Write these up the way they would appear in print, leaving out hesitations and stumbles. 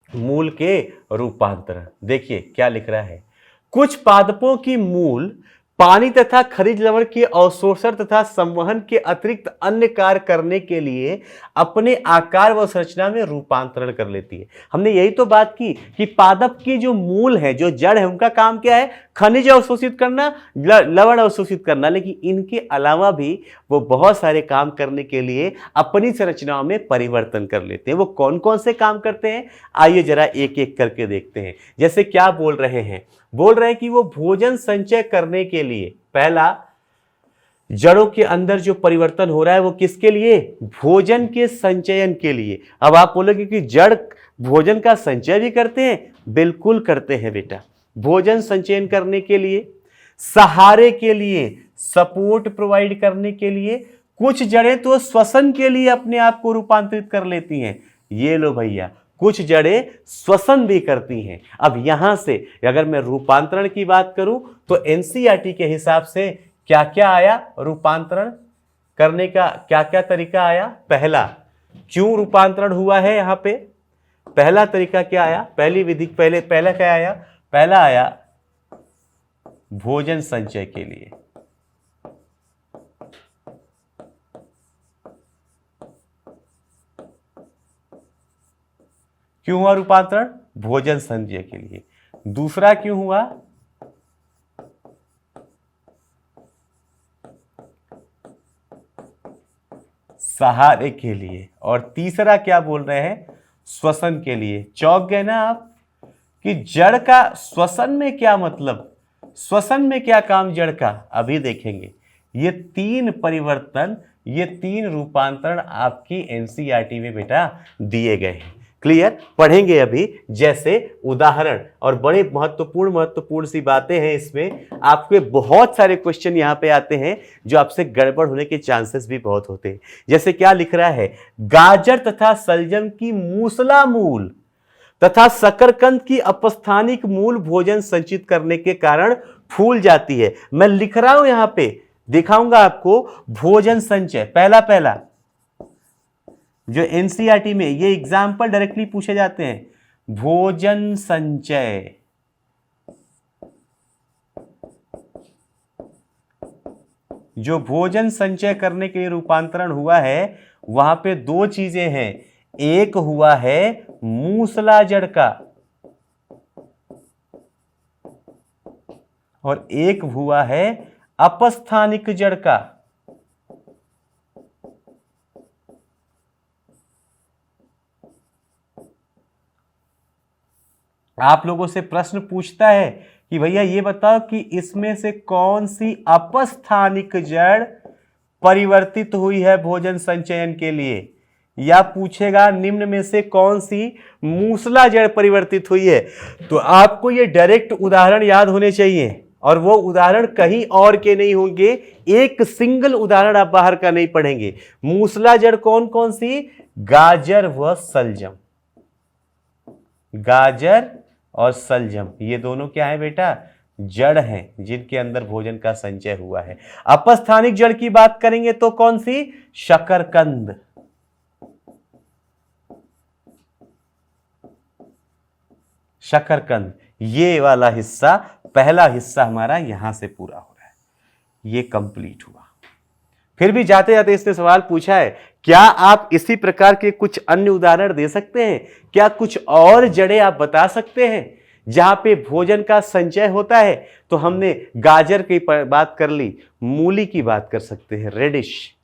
मूल के रूपांतरण। देखिए क्या लिख रहा है, कुछ पादपों की मूल पानी तथा खनिज लवण के अवशोषण तथा संवहन के अतिरिक्त अन्य कार्य करने के लिए अपने आकार व संरचना में रूपांतरण कर लेती है। हमने यही तो बात की कि पादप की जो मूल है, जो जड़ है, उनका काम क्या है? खनिज अवशोषित करना, लवण अवशोषित करना। लेकिन इनके अलावा भी वो बहुत सारे काम करने के लिए अपनी संरचनाओं में परिवर्तन कर लेते हैं। वो कौन कौन से काम करते हैं, आइए जरा एक एक करके देखते हैं। जैसे क्या बोल रहे हैं? बोल रहे हैं कि वो भोजन संचय करने के लिए, पहला, जड़ों के अंदर जो परिवर्तन हो रहा है वो किसके लिए? भोजन के संचयन के लिए। अब आप बोलोगे कि जड़ भोजन का संचय भी करते हैं? बिल्कुल करते हैं बेटा। भोजन संचयन करने के लिए, सहारे के लिए, सपोर्ट प्रोवाइड करने के लिए, कुछ जड़ें तो श्वसन के लिए अपने आप को रूपांतरित कर लेती हैं। ये लो भैया, कुछ जड़ें श्वसन भी करती हैं। अब यहां से अगर मैं रूपांतरण की बात करूं तो एनसीईआरटी के हिसाब से क्या क्या आया रूपांतरण करने का, क्या क्या तरीका आया? पहला, क्यों रूपांतरण हुआ है यहां पे? पहला तरीका क्या आया? पहली विधि, पहला क्या आया? पहला आया भोजन संचय के लिए। क्यों हुआ रूपांतरण? भोजन संचय के लिए। दूसरा क्यों हुआ? सहारे के लिए। और तीसरा क्या बोल रहे हैं? श्वसन के लिए। चौंक गए ना आप कि जड़ का श्वसन में क्या मतलब, श्वसन में क्या काम जड़ का? अभी देखेंगे। ये तीन परिवर्तन, ये तीन रूपांतरण आपकी एनसीईआरटी में बेटा दिए गए हैं। क्लियर? पढ़ेंगे अभी। जैसे उदाहरण, और बड़े महत्वपूर्ण सी बातें हैं इसमें। आपके बहुत सारे क्वेश्चन यहां पे आते हैं जो आपसे गड़बड़ होने के चांसेस भी बहुत होते हैं। जैसे क्या लिख रहा है? गाजर तथा सलजम की मूसला मूल तथा शकरकंद की अपस्थानिक मूल भोजन संचित करने के कारण फूल जाती है। मैं लिख रहा हूं यहां पे, दिखाऊंगा आपको। भोजन संचय, पहला जो एनसीईआरटी में ये एग्जाम्पल डायरेक्टली पूछे जाते हैं। भोजन संचय, जो भोजन संचय करने के लिए रूपांतरण हुआ है, वहां पे दो चीजें हैं। एक हुआ है मूसला जड़ का, और एक हुआ है अपस्थानिक जड़ का। आप लोगों से प्रश्न पूछता है कि भैया ये बताओ कि इसमें से कौन सी अपस्थानिक जड़ परिवर्तित हुई है भोजन संचयन के लिए, या पूछेगा निम्न में से कौन सी मूसला जड़ परिवर्तित हुई है। तो आपको ये डायरेक्ट उदाहरण याद होने चाहिए, और वो उदाहरण कहीं और के नहीं होंगे। एक सिंगल उदाहरण आप बाहर का नहीं पढ़ेंगे। मूसला जड़ कौन कौन सी? गाजर व सलजम। गाजर और सलजम, ये दोनों क्या है बेटा? जड़ हैं जिनके अंदर भोजन का संचय हुआ है। अपस्थानिक जड़ की बात करेंगे तो कौन सी? शकरकंद। शकरकंद, ये वाला हिस्सा, पहला हिस्सा हमारा यहां से पूरा हो रहा है, ये कंप्लीट हुआ। फिर भी जाते जाते इसने सवाल पूछा है, क्या आप इसी प्रकार के कुछ अन्य उदाहरण दे सकते हैं? क्या कुछ और जड़ें आप बता सकते हैं जहां पे भोजन का संचय होता है? तो हमने गाजर की बात कर ली, मूली की बात कर सकते हैं, रेडिश,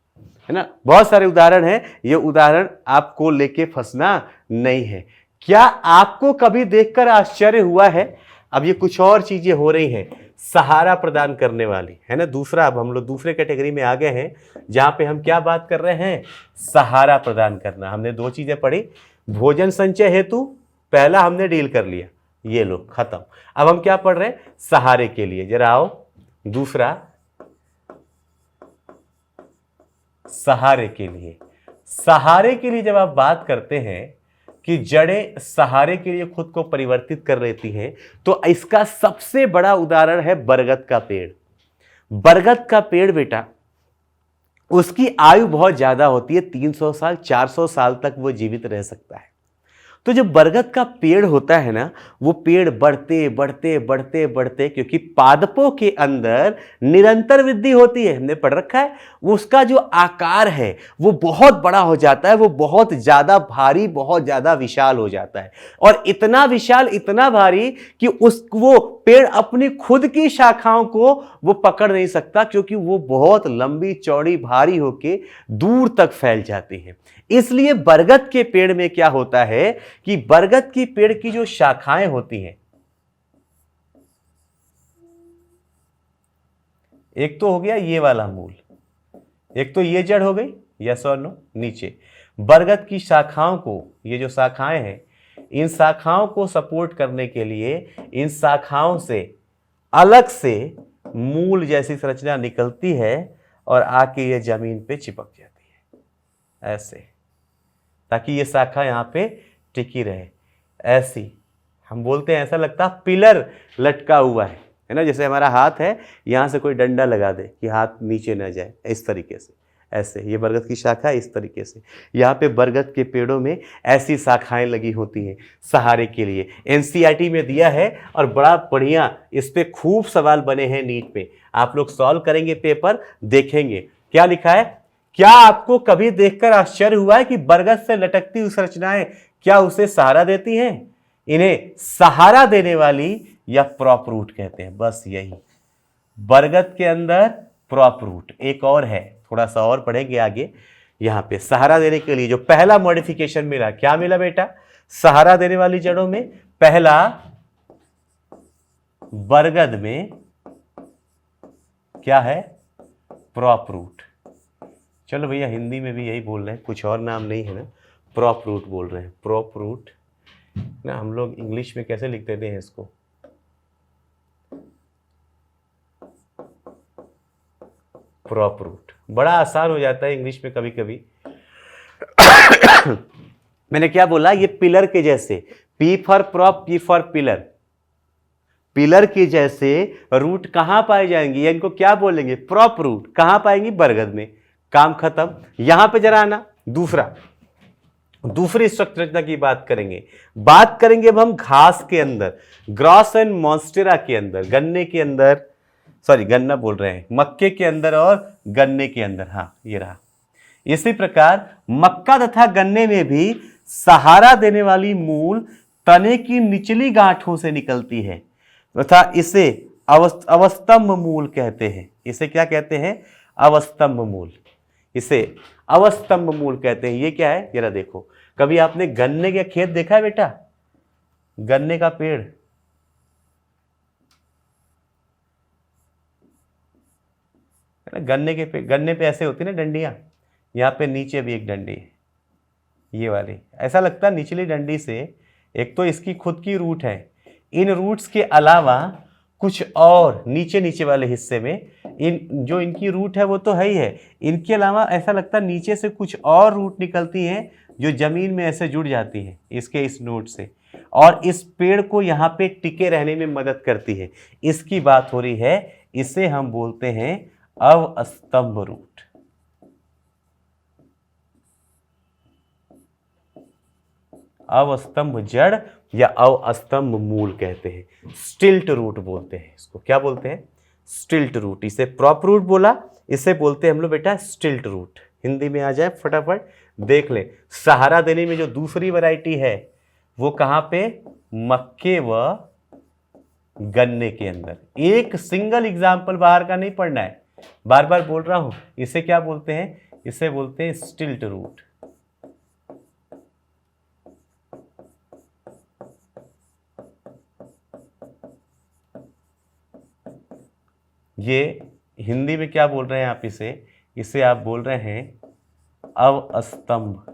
है ना। बहुत सारे उदाहरण हैं, ये उदाहरण आपको लेके फंसना नहीं है। क्या आपको कभी देखकर आश्चर्य हुआ है? अब ये कुछ और चीजें हो रही हैं सहारा प्रदान करने वाली, है ना। दूसरा, अब हम लोग दूसरे कैटेगरी में आ गए हैं जहां पे हम क्या बात कर रहे हैं? सहारा प्रदान करना। हमने दो चीजें पढ़ी। भोजन संचय हेतु पहला हमने डील कर लिया, ये लो खत्म। अब हम क्या पढ़ रहे हैं? सहारे के लिए। जरा आओ, दूसरा सहारे के लिए। सहारे के लिए जब आप बात करते हैं कि जड़ें सहारे के लिए खुद को परिवर्तित कर लेती हैं, तो इसका सबसे बड़ा उदाहरण है बरगद का पेड़। बरगद का पेड़ बेटा, उसकी आयु बहुत ज्यादा होती है, 300 साल 400 साल तक वो जीवित रह सकता है। तो जो बरगद का पेड़ होता है ना, वो पेड़ बढ़ते बढ़ते बढ़ते बढ़ते, क्योंकि पादपों के अंदर निरंतर वृद्धि होती है, हमने पढ़ रखा है, उसका जो आकार है वो बहुत बड़ा हो जाता है, वो बहुत ज्यादा भारी, बहुत ज्यादा विशाल हो जाता है। और इतना विशाल, इतना भारी कि वो पेड़ अपनी खुद की शाखाओं को वो पकड़ नहीं सकता, क्योंकि वो बहुत लंबी चौड़ी भारी होके दूर तक फैल जाती है। इसलिए बरगद के पेड़ में क्या होता है कि बरगद की पेड़ की जो शाखाएं होती हैं, एक तो हो गया ये वाला मूल, एक तो ये जड़ हो गई, यस और नो, नीचे बरगद की शाखाओं को, ये जो शाखाएं हैं, इन शाखाओं को सपोर्ट करने के लिए इन शाखाओं से अलग से मूल जैसी संरचना निकलती है और आके ये जमीन पे चिपक जाती है ऐसे, ताकि ये शाखा यहां पे टिकी रहे। ऐसी हम बोलते हैं, ऐसा लगता है पिलर लटका हुआ है ना, जैसे हमारा हाथ है, यहां से कोई डंडा लगा दे कि हाथ नीचे ना जाए, इस तरीके से। ऐसे ये बरगद की शाखा है, इस तरीके से यहाँ पे बरगद के पेड़ों में ऐसी शाखाएं लगी होती हैं सहारे के लिए। एनसीईआरटी में दिया है और बड़ा बढ़िया इस पे खूब सवाल बने हैं नीट पे, आप लोग सॉल्व करेंगे, पेपर देखेंगे क्या लिखा है। क्या आपको कभी देखकर आश्चर्य हुआ है कि बरगद से लटकती हुई संरचनाएं क्या उसे सहारा देती हैं? इन्हें सहारा देने वाली या प्रॉप रूट कहते हैं। बस यही, बरगद के अंदर प्रॉप रूट एक और है, थोड़ा सा और पढ़ेंगे आगे। यहां पे सहारा देने के लिए जो पहला मॉडिफिकेशन मिला, क्या मिला बेटा? सहारा देने वाली जड़ों में पहला बरगद में क्या है? Prop root. चलो भैया, हिंदी में भी यही बोल रहे हैं, कुछ और नाम नहीं है ना, प्रॉप रूट बोल रहे हैं, प्रॉप रूट ना। हम लोग इंग्लिश में कैसे लिख देते हैं इसको? Prop root. बड़ा आसान हो जाता है इंग्लिश में कभी कभी। मैंने क्या बोला? ये पिलर के जैसे, P for prop, P for pillar, pillar के जैसे रूट कहां पाए जाएंगे, या इनको क्या बोलेंगे? Prop root. कहां पाएंगे? बरगद में। काम खत्म। यहां पे जरा आना, दूसरी स्ट्रक्चर रचना की बात करेंगे। बात करेंगे अब हम घास के अंदर, ग्रॉस एंड मॉन्स्टेरा के अंदर, गन्ने के अंदर, सॉरी गन्ना बोल रहे हैं, मक्के के अंदर और गन्ने के अंदर। हाँ, ये रहा। इसी प्रकार मक्का तथा गन्ने में भी सहारा देने वाली मूल तने की निचली गांठों से निकलती है तथा इसे अवस्तंभ मूल कहते हैं। इसे क्या कहते हैं? अवस्तंभ मूल। इसे अवस्तंभ मूल कहते हैं। ये क्या है जरा देखो, कभी आपने गन्ने का खेत देखा है बेटा? गन्ने का पेड़, गन्ने पे ऐसे होती है ना डंडियां, यहां पे नीचे भी एक डंडी है, ये वाली। ऐसा लगता है निचली डंडी से, एक तो इसकी खुद की रूट है, इन रूट्स के अलावा कुछ और नीचे नीचे वाले हिस्से में जो इनकी रूट है वो तो है ही है, इनके अलावा ऐसा लगता है नीचे से कुछ और रूट निकलती हैं जो जमीन में ऐसे जुड़ जाती हैं इसके इस नोड से, और इस पेड़ को यहाँ पे टिके रहने में मदद करती है। इसकी बात हो रही है, इसे हम बोलते हैं अवस्तंभ रूट। अवस्तंभ जड़ या अवस्तंभ मूल कहते हैं। स्टिल्ट रूट बोलते हैं इसको। क्या बोलते हैं? स्टिल्ट रूट। इसे प्रॉप रूट बोला, इसे बोलते हैं हम लोग बेटा स्टिल्ट रूट। हिंदी में आ जाए फटाफट देख ले। सहारा देने में जो दूसरी वैरायटी है वो कहां पे? मक्के व गन्ने के अंदर। एक सिंगल एग्जाम्पल बाहर का नहीं पढ़ना है, बार बार बोल रहा हूं। इसे क्या बोलते हैं? इसे बोलते हैं स्टिल्ट रूट। ये हिंदी में क्या बोल रहे हैं आप? इसे आप बोल रहे हैं अवस्तंभ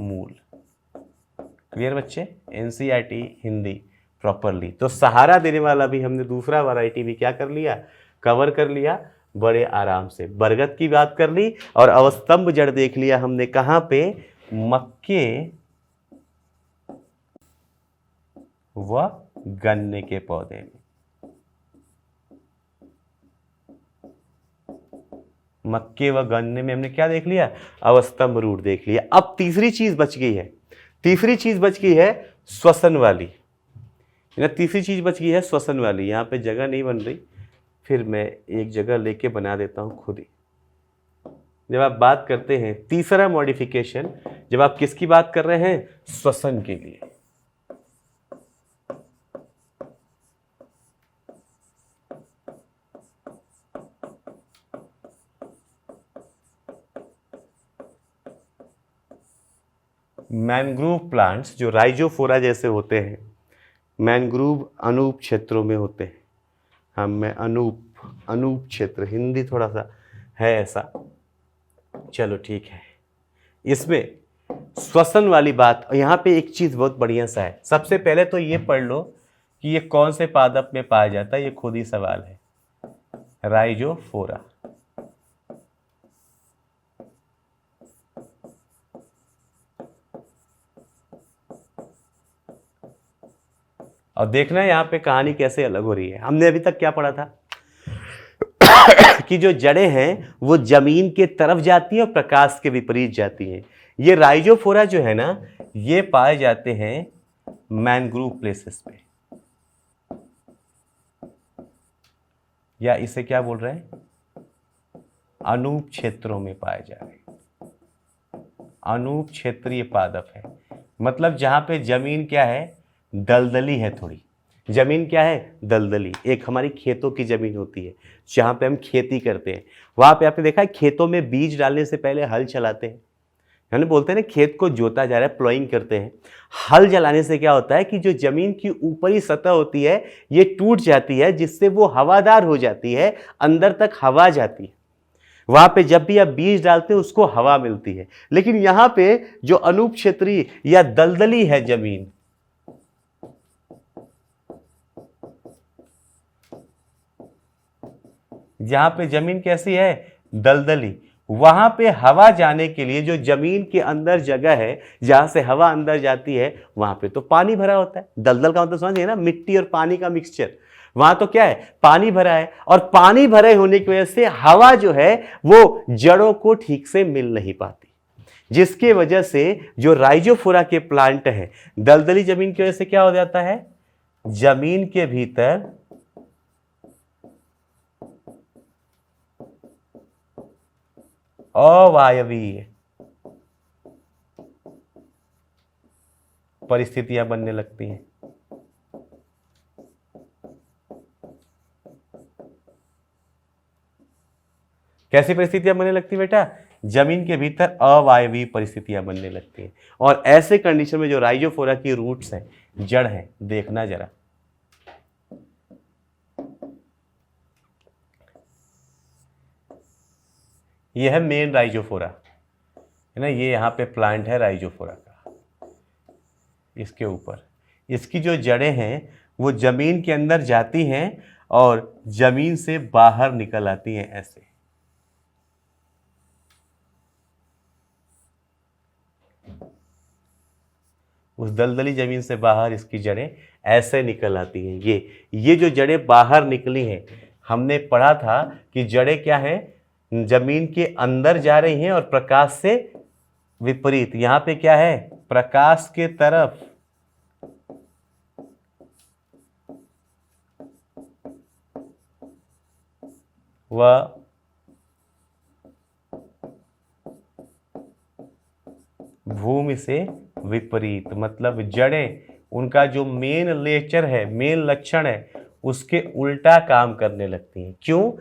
मूल। क्लियर बच्चे? NCERT Hindi properly. तो सहारा देने वाला भी हमने दूसरा वैरायटी भी क्या कर लिया? कवर कर लिया बड़े आराम से। बरगद की बात कर ली और अवस्तंभ जड़ देख लिया हमने कहां पे? मक्के व गन्ने के पौधे में। मक्के व गन्ने में हमने क्या देख लिया, अवस्तंभ रूट देख लिया। अब तीसरी चीज बच गई है, तीसरी चीज बच गई है श्वसन वाली, ना तीसरी चीज बच गई है श्वसन वाली। यहाँ पे जगह नहीं बन रही, फिर मैं एक जगह लेके बना देता हूँ खुद ही। जब आप बात करते हैं तीसरा मॉडिफिकेशन, जब आप किसकी बात कर रहे हैं, श्वसन के लिए। मैनग्रोव प्लांट्स जो राइजोफोरा जैसे होते हैं, मैनग्रोव अनूप क्षेत्रों में होते हैं। हम में अनूप क्षेत्र, हिंदी थोड़ा सा है ऐसा, चलो ठीक है। इसमें श्वसन वाली बात, यहाँ पे एक चीज बहुत बढ़िया सा है। सबसे पहले तो ये पढ़ लो कि ये कौन से पादप में पाया जाता है, ये खुद ही सवाल है, राइजोफोरा। और देखना यहाँ पे कहानी कैसे अलग हो रही है। हमने अभी तक क्या पढ़ा था कि जो जड़ें हैं वो जमीन के तरफ जाती हैं और प्रकाश के विपरीत जाती हैं। ये राइजोफोरा जो है ना, ये पाए जाते हैं मैनग्रोव प्लेसेस पे, या इसे क्या बोल रहे हैं, अनूप क्षेत्रों में पाए जा रहे हैं। अनूप क्षेत्रीय पादप है, मतलब जहां पे जमीन क्या है, दलदली है थोड़ी। जमीन क्या है, दलदली। एक हमारी खेतों की जमीन होती है जहाँ पे हम खेती करते हैं, वहाँ पे आपने देखा है खेतों में बीज डालने से पहले हल चलाते हैं, यानी बोलते हैं ना खेत को जोता जा रहा है, प्लॉइंग करते हैं। हल चलाने से क्या होता है कि जो जमीन की ऊपरी सतह होती है ये टूट जाती है, जिससे वो हवादार हो जाती है, अंदर तक हवा जाती है। वहां पे जब भी आप बीज डालते हैं उसको हवा मिलती है। लेकिन यहाँ पे जो अनूप क्षेत्रीय या दलदली है जमीन, जहां पे जमीन कैसी है, दलदली, वहां पे हवा जाने के लिए जो जमीन के अंदर जगह है जहां से हवा अंदर जाती है, वहां पे तो पानी भरा होता है। दलदल का मतलब समझिए ना, मिट्टी और पानी का मिक्सचर। वहां तो क्या है, पानी भरा है, और पानी भरे होने की वजह से हवा जो है वो जड़ों को ठीक से मिल नहीं पाती, जिसके वजह से जो राइजोफोरा के प्लांट है, दलदली जमीन की वजह से क्या हो जाता है, जमीन के भीतर अवायवीय परिस्थितियां बनने लगती हैं। कैसी परिस्थितियां बनने लगती है बेटा, जमीन के भीतर अवायवीय परिस्थितियां बनने लगती हैं। और ऐसे कंडीशन में जो राइजोफोरा की रूट्स हैं, जड़ हैं, देखना जरा, ये है मेन राइजोफोरा, है ना, ये यहाँ पे प्लांट है राइजोफोरा का। इसके ऊपर इसकी जो जड़ें हैं वो जमीन के अंदर जाती हैं और जमीन से बाहर निकल आती हैं ऐसे। उस दलदली जमीन से बाहर इसकी जड़ें ऐसे निकल आती हैं। ये जो जड़ें बाहर निकली हैं, हमने पढ़ा था कि जड़ें क्या हैं, जमीन के अंदर जा रही हैं और प्रकाश से विपरीत। यहां पे क्या है, प्रकाश के तरफ, वह भूमि से विपरीत, मतलब जड़ें उनका जो मेन नेचर है, मेन लक्षण है, उसके उल्टा काम करने लगती हैं। क्यों,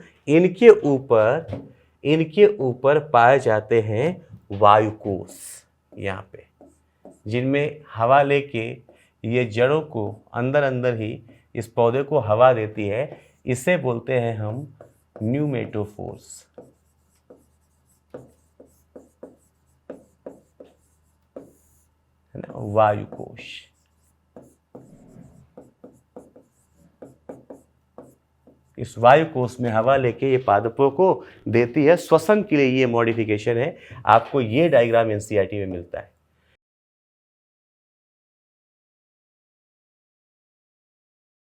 इनके ऊपर पाए जाते हैं वायुकोश, यहाँ पे, जिनमें हवा लेके ये जड़ों को अंदर अंदर ही इस पौधे को हवा देती है। इसे बोलते हैं हम न्यूमेटोफोर्स, है ना, वायुकोश। इस वायुकोश में हवा लेके ये पादपों को देती है। श्वसन के लिए ये मॉडिफिकेशन है, आपको ये डायग्राम एनसीईआरटी में मिलता है।